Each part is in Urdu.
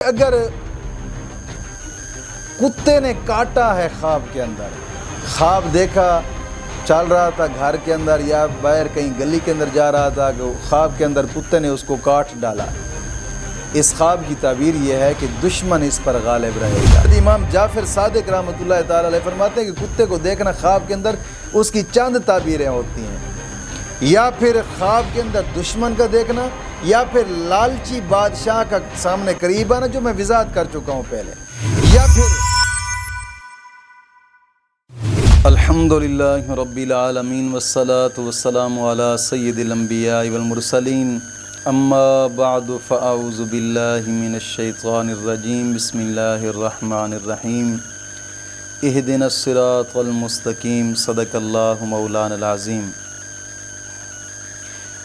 اگر کتے نے کاٹا ہے خواب کے اندر، خواب دیکھا چل رہا تھا گھر کے اندر یا باہر کہیں گلی کے اندر جا رہا تھا کہ خواب کے اندر کتے نے اس کو کاٹ ڈالا، اس خواب کی تعبیر یہ ہے کہ دشمن اس پر غالب رہے گا۔ امام جعفر صادق رحمۃ اللہ تعالی علیہ فرماتے ہیں کہ کتے کو دیکھنا خواب کے اندر اس کی چند تعبیریں ہوتی ہیں، یا پھر خواب کے اندر دشمن کا دیکھنا، یا پھر لالچی بادشاہ کا سامنے قریب آنا جو میں وضاحت کر چکا ہوں پہلے، یا پھر الحمدللہ رب العالمین والصلاة والسلام علی سید الانبیاء والمرسلین، اما بعد فاعوذ باللہ من الشیطان الرجیم، بسم اللہ الرحمن الرحیم، اہدنا الصراط المستقیم، صدق اللہ مولانا العظیم۔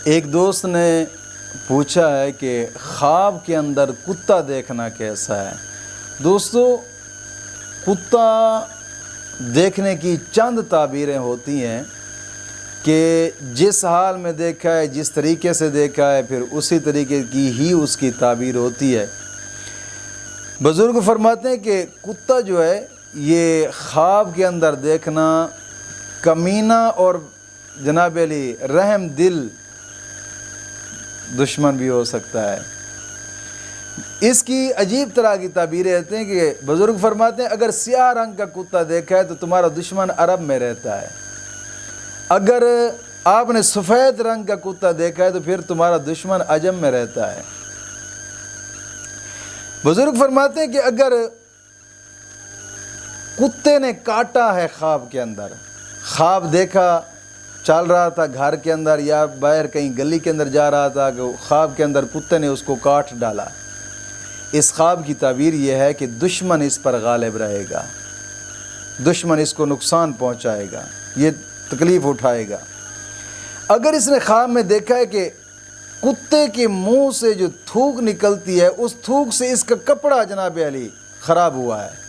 ایک دوست نے پوچھا ہے کہ خواب کے اندر کتا دیکھنا کیسا ہے؟ دوستو، کتا دیکھنے کی چند تعبیریں ہوتی ہیں کہ جس حال میں دیکھا ہے، جس طریقے سے دیکھا ہے، پھر اسی طریقے کی ہی اس کی تعبیر ہوتی ہے۔ بزرگ فرماتے ہیں کہ کتا جو ہے یہ خواب کے اندر دیکھنا کمینہ اور جناب علی رحم دل دشمن بھی ہو سکتا ہے۔ اس کی عجیب طرح کی تعبیریں ہوتی ہیں کہ بزرگ فرماتے ہیں اگر سیاہ رنگ کا کتا دیکھا ہے تو تمہارا دشمن عرب میں رہتا ہے، اگر آپ نے سفید رنگ کا کتا دیکھا ہے تو پھر تمہارا دشمن عجم میں رہتا ہے۔ بزرگ فرماتے ہیں کہ اگر کتے نے کاٹا ہے خواب کے اندر، خواب دیکھا چل رہا تھا گھر کے اندر یا باہر کہیں گلی کے اندر جا رہا تھا کہ خواب کے اندر کتے نے اس کو کاٹ ڈالا، اس خواب کی تعبیر یہ ہے کہ دشمن اس پر غالب رہے گا، دشمن اس کو نقصان پہنچائے گا، یہ تکلیف اٹھائے گا۔ اگر اس نے خواب میں دیکھا ہے کہ کتے کے منہ سے جو تھوک نکلتی ہے اس تھوک سے اس کا کپڑا جناب علی خراب ہوا ہے،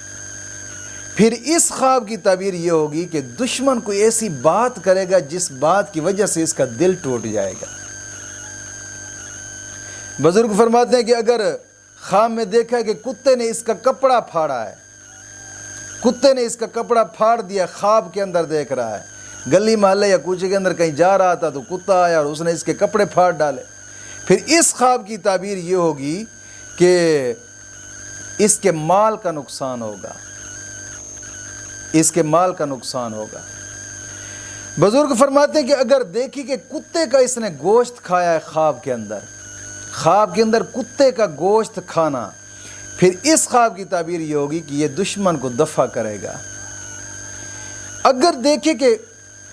پھر اس خواب کی تعبیر یہ ہوگی کہ دشمن کوئی ایسی بات کرے گا جس بات کی وجہ سے اس کا دل ٹوٹ جائے گا۔ بزرگ فرماتے ہیں کہ اگر خواب میں دیکھا ہے کہ کتے نے اس کا کپڑا پھاڑا ہے، کتے نے اس کا کپڑا پھاڑ دیا، خواب کے اندر دیکھ رہا ہے، گلی محلے یا کوچے کے اندر کہیں جا رہا تھا تو کتا آیا اور اس نے اس کے کپڑے پھاڑ ڈالے، پھر اس خواب کی تعبیر یہ ہوگی کہ اس کے مال کا نقصان ہوگا، اس کے مال کا نقصان ہوگا۔ بزرگ فرماتے ہیں کہ اگر دیکھی کہ کتے کا اس نے گوشت کھایا ہے خواب کے اندر کتے کا گوشت کھانا، پھر اس خواب کی تعبیر یہ ہوگی کہ یہ دشمن کو دفع کرے گا۔ اگر دیکھے کہ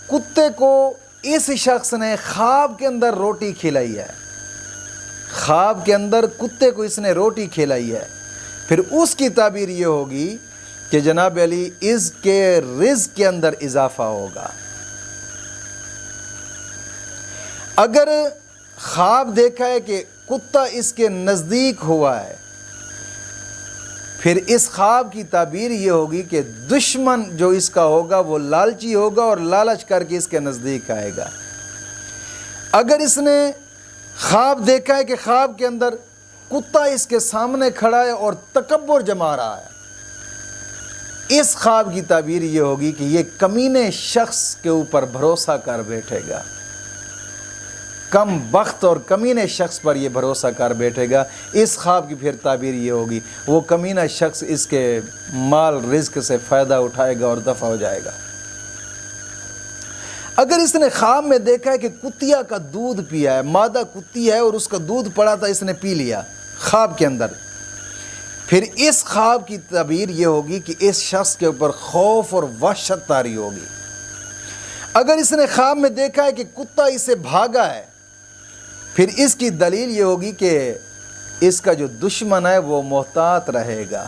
کتے کو اس شخص نے خواب کے اندر روٹی کھلائی ہے، خواب کے اندر کتے کو اس نے روٹی کھلائی ہے، پھر اس کی تعبیر یہ ہوگی کہ جناب علی اس کے رزق کے اندر اضافہ ہوگا۔ اگر خواب دیکھا ہے کہ کتا اس کے نزدیک ہوا ہے، پھر اس خواب کی تعبیر یہ ہوگی کہ دشمن جو اس کا ہوگا وہ لالچی ہوگا اور لالچ کر کے اس کے نزدیک آئے گا۔ اگر اس نے خواب دیکھا ہے کہ خواب کے اندر کتا اس کے سامنے کھڑا ہے اور تکبر جما رہا ہے، اس خواب کی تعبیر یہ ہوگی کہ یہ کمینے شخص کے اوپر بھروسہ کر بیٹھے گا، کم بخت اور کمینے شخص پر یہ بھروسہ کر بیٹھے گا۔ اس خواب کی پھر تعبیر یہ ہوگی وہ کمینہ شخص اس کے مال رزق سے فائدہ اٹھائے گا اور دفع ہو جائے گا۔ اگر اس نے خواب میں دیکھا ہے کہ کتیا کا دودھ پیا ہے، مادہ کتی ہے اور اس کا دودھ پڑا تھا، اس نے پی لیا خواب کے اندر، پھر اس خواب کی تعبیر یہ ہوگی کہ اس شخص کے اوپر خوف اور وحشت طاری ہوگی۔ اگر اس نے خواب میں دیکھا ہے کہ کتا اسے بھاگا ہے، پھر اس کی دلیل یہ ہوگی کہ اس کا جو دشمن ہے وہ محتاط رہے گا۔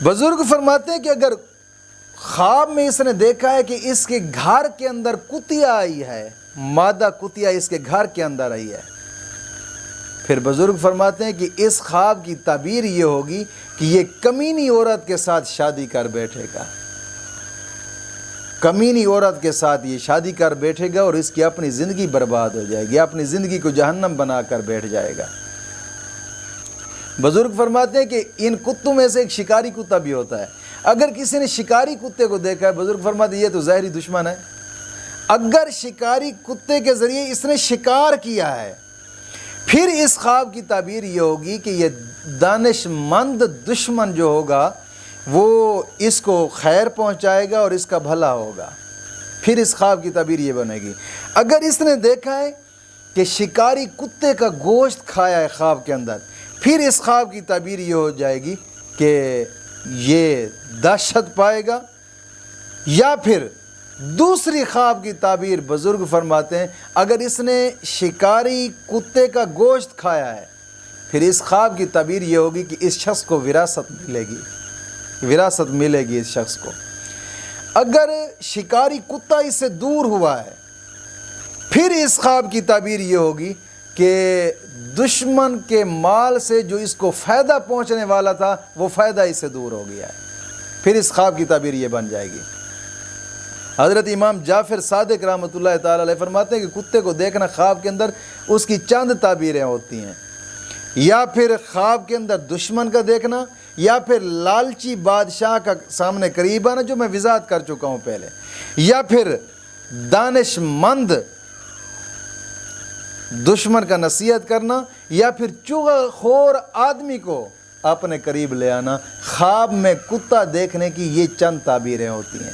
بزرگ فرماتے ہیں کہ اگر خواب میں اس نے دیکھا ہے کہ اس کے گھر کے اندر کتیا آئی ہے، مادہ کتیا اس کے گھر کے اندر آئی ہے، پھر بزرگ فرماتے ہیں کہ اس خواب کی تعبیر یہ ہوگی کہ یہ کمینی عورت کے ساتھ شادی کر بیٹھے گا، کمینی عورت کے ساتھ یہ شادی کر بیٹھے گا اور اس کی اپنی زندگی برباد ہو جائے گی، اپنی زندگی کو جہنم بنا کر بیٹھ جائے گا۔ بزرگ فرماتے ہیں کہ ان کتوں میں سے ایک شکاری کتا بھی ہوتا ہے. اگر کسی نے شکاری کتے کو دیکھا ہے، بزرگ فرماتے ہیں یہ تو ظاہری دشمن ہے. اگر شکاری کتے کے ذریعے اس نے شکار کیا ہے، پھر اس خواب کی تعبیر یہ ہوگی کہ یہ دانش مند دشمن جو ہوگا وہ اس کو خیر پہنچائے گا اور اس کا بھلا ہوگا. پھر اس خواب کی تعبیر یہ بنے گی. اگر اس نے دیکھا ہے کہ شکاری کتے کا گوشت کھایا ہے خواب کے اندر، پھر اس خواب کی تعبیر یہ ہو جائے گی کہ یہ دہشت پائے گا. یا پھر دوسری خواب کی تعبیر بزرگ فرماتے ہیں اگر اس نے شکاری کتے کا گوشت کھایا ہے، پھر اس خواب کی تعبیر یہ ہوگی کہ اس شخص کو وراثت ملے گی، وراثت ملے گی اس شخص کو. اگر شکاری کتا اس سے دور ہوا ہے، پھر اس خواب کی تعبیر یہ ہوگی کہ دشمن کے مال سے جو اس کو فائدہ پہنچنے والا تھا وہ فائدہ اس سے دور ہو گیا ہے. پھر اس خواب کی تعبیر یہ بن جائے گی. حضرت امام جعفر صادق رحمۃ اللہ تعالی علیہ فرماتے ہیں کہ کتے کو دیکھنا خواب کے اندر اس کی چند تعبیریں ہوتی ہیں. یا پھر خواب کے اندر دشمن کا دیکھنا، یا پھر لالچی بادشاہ کا سامنے قریب آنا جو میں وضاحت کر چکا ہوں پہلے، یا پھر دانش مند دشمن کا نصیحت کرنا، یا پھر چغل خور آدمی کو اپنے قریب لے آنا. خواب میں کتا دیکھنے کی یہ چند تعبیریں ہوتی ہیں.